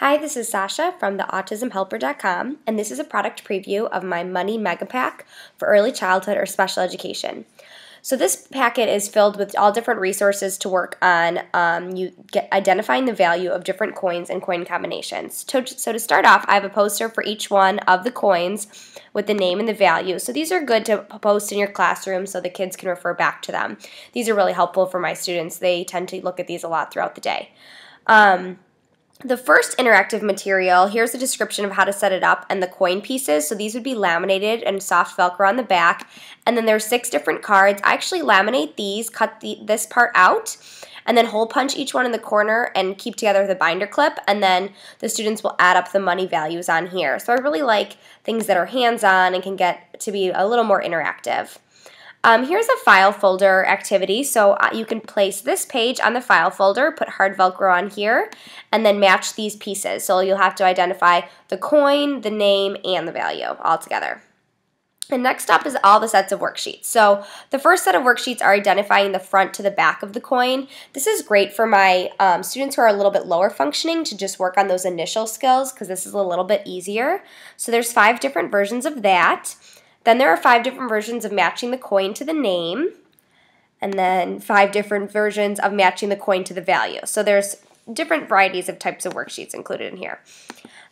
Hi, this is Sasha from the autismhelper.com, and this is a product preview of my Money Mega Pack for early childhood or special education. So this packet is filled with all different resources to work on identifying the value of different coins and coin combinations. So to start off, I have a poster for each one of the coins with the name and the value. So these are good to post in your classroom so the kids can refer back to them. These are really helpful for my students. They tend to look at these a lot throughout the day. The first interactive material, here's a description of how to set it up and the coin pieces. So these would be laminated and soft Velcro on the back. And then there's 6 different cards. I actually laminate these, cut this part out, and then hole punch each one in the corner and keep together with a binder clip. And then the students will add up the money values on here. So I really like things that are hands-on and can get to be a little more interactive. Here's a file folder activity, so you can place this page on the file folder, put hard Velcro on here, and then match these pieces. So you'll have to identify the coin, the name, and the value all together. And next up is all the sets of worksheets. So the first set of worksheets are identifying the front to the back of the coin. This is great for my students who are a little bit lower functioning to just work on those initial skills because this is a little bit easier. So there's 5 different versions of that. Then there are 5 different versions of matching the coin to the name, and then 5 different versions of matching the coin to the value. So there's different varieties of types of worksheets included in here.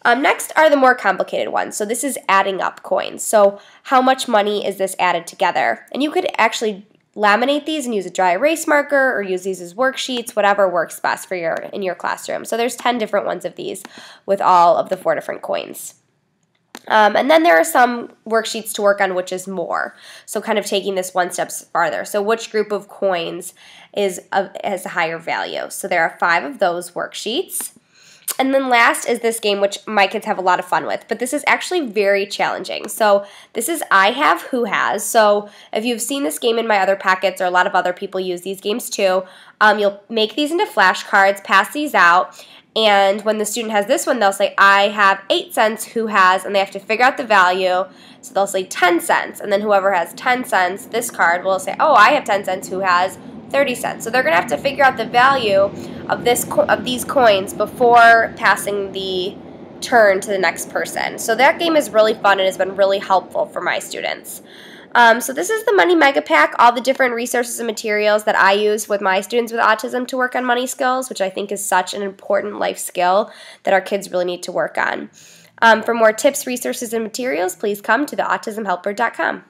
Next are the more complicated ones. So this is adding up coins. So how much money is this added together? And you could actually laminate these and use a dry erase marker or use these as worksheets, whatever works best for in your classroom. So there's 10 different ones of these with all of the 4 different coins. And then there are some worksheets to work on, which is more. So kind of taking this one step farther. So which group of coins has a higher value? So there are 5 of those worksheets. And then last is this game, which my kids have a lot of fun with. But this is actually very challenging. So this is I have, who has. So if you've seen this game in my other packets, or a lot of other people use these games too, you'll make these into flashcards, pass these out. And when the student has this one, they'll say, I have 8 cents, who has, and they have to figure out the value. So they'll say 10 cents, and then whoever has 10 cents, this card will say, oh, I have 10 cents, who has 30 cents. So they're going to have to figure out the value of these coins before passing the turn to the next person. So that game is really fun and has been really helpful for my students. So this is the Money Mega Pack, all the different resources and materials that I use with my students with autism to work on money skills, which I think is such an important life skill that our kids really need to work on. For more tips, resources, and materials, please come to theautismhelper.com.